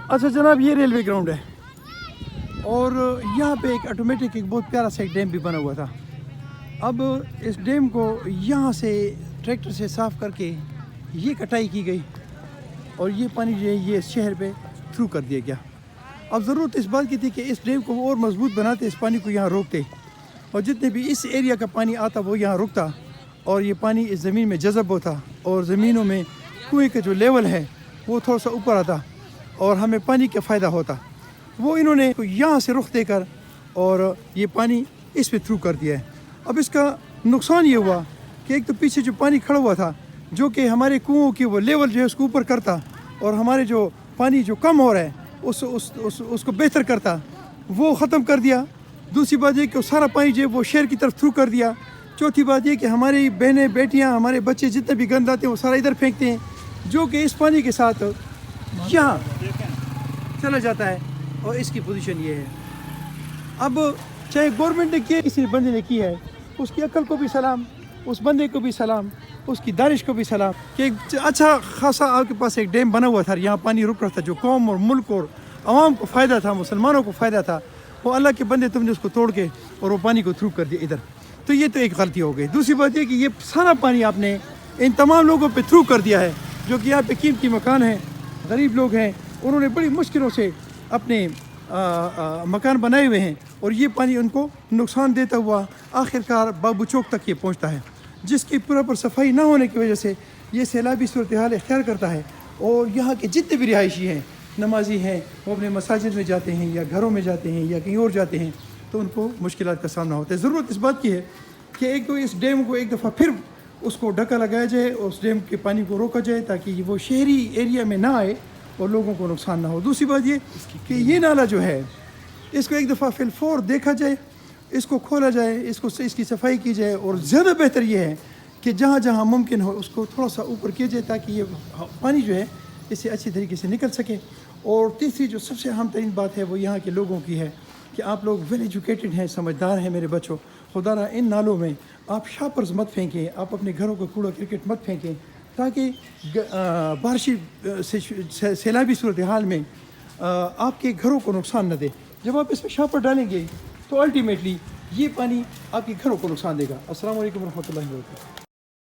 اچھا جناب، یہ ریلوے گراؤنڈ ہے اور یہاں پہ ایک آٹومیٹک ایک بہت پیارا سا ایک ڈیم بھی بنا ہوا تھا. اب اس ڈیم کو یہاں سے ٹریکٹر سے صاف کر کے یہ کٹائی کی گئی اور یہ پانی جو ہے یہ اس شہر پہ تھرو کر دیا گیا. اب ضرورت اس بات کی تھی کہ اس ڈیم کو اور مضبوط بناتے، اس پانی کو یہاں روکتے اور جتنے بھی اس ایریا کا پانی آتا وہ یہاں رکتا اور یہ پانی اس زمین میں جذب ہوتا اور زمینوں میں کنویں کا جو لیول ہے وہ تھوڑا سا اوپر آتا اور ہمیں پانی کا فائدہ ہوتا. وہ انہوں نے یہاں سے رخ دے کر اور یہ پانی اس پہ تھرو کر دیا ہے. اب اس کا نقصان یہ ہوا کہ ایک تو پیچھے جو پانی کھڑا ہوا تھا جو کہ ہمارے کنوؤں کی وہ لیول جو ہے اس کو اوپر کرتا اور ہمارے جو پانی جو کم ہو رہا ہے اس کو بہتر کرتا، وہ ختم کر دیا. دوسری بات یہ کہ وہ سارا پانی جو ہے وہ شہر کی طرف تھرو کر دیا. چوتھی بات یہ کہ ہماری بہنیں بیٹیاں ہمارے بچے جتنے بھی گند آتے ہیں وہ سارا ادھر پھینکتے ہیں جو کہ اس پانی کے ساتھ یہاں چلا جاتا ہے اور اس کی پوزیشن یہ ہے. اب چاہے گورنمنٹ نے کیا کسی بندے نے کی ہے، اس کی عقل کو بھی سلام، اس بندے کو بھی سلام، اس کی دانش کو بھی سلام کہ ایک اچھا خاصا آپ کے پاس ایک ڈیم بنا ہوا تھا، یہاں پانی رک رہا تھا جو قوم اور ملک اور عوام کو فائدہ تھا، مسلمانوں کو فائدہ تھا. وہ اللہ کے بندے تم نے اس کو توڑ کے اور وہ پانی کو تھرو کر دیا ادھر. تو یہ تو ایک غلطی ہو گئی. دوسری بات یہ کہ یہ سارا پانی آپ نے ان تمام لوگوں پہ تھرو کر دیا ہے جو کہ یہاں پہ قیمتی مکان ہیں، غریب لوگ ہیں، انہوں نے بڑی مشکلوں سے اپنے مکان بنائے ہوئے ہیں اور یہ پانی ان کو نقصان دیتا ہوا آخرکار بابو چوک تک یہ پہنچتا ہے، جس کی پراپر صفائی نہ ہونے کی وجہ سے یہ سیلابی صورتحال اختیار کرتا ہے. اور یہاں کے جتنے بھی رہائشی ہیں، نمازی ہیں، وہ اپنے مساجد میں جاتے ہیں یا گھروں میں جاتے ہیں یا کہیں اور جاتے ہیں تو ان کو مشکلات کا سامنا ہوتا ہے. ضرورت اس بات کی ہے کہ ایک تو اس ڈیم کو ایک دفعہ پھر اس کو ڈھکا لگایا جائے اور اس ڈیم کے پانی کو روکا جائے تاکہ وہ شہری ایریا میں نہ آئے اور لوگوں کو نقصان نہ ہو. دوسری بات یہ کہ یہ نالا جو ہے اس کو ایک دفعہ فی الفور دیکھا جائے، اس کو کھولا جائے، اس کی صفائی کی جائے اور زیادہ بہتر یہ ہے کہ جہاں جہاں ممکن ہو اس کو تھوڑا سا اوپر کیا جائے تاکہ یہ پانی جو ہے اس سے اچھی طریقے سے نکل سکے. اور تیسری جو سب سے اہم ترین بات ہے وہ یہاں کے لوگوں کی ہے کہ آپ لوگ ویل ایجوکیٹڈ ہیں، سمجھدار ہیں میرے بچوں. خدا نہ ان نالوں میں آپ شاپرز مت پھینکیں، آپ اپنے گھروں کا کوڑا کرکٹ مت پھینکیں تاکہ بارشی سیلابی صورتحال میں آپ کے گھروں کو نقصان نہ دے. جب آپ اس میں شاپر ڈالیں گے تو الٹیمیٹلی یہ پانی آپ کے گھروں کو نقصان دے گا. السلام علیکم ورحمۃ اللہ وبرکاتہ.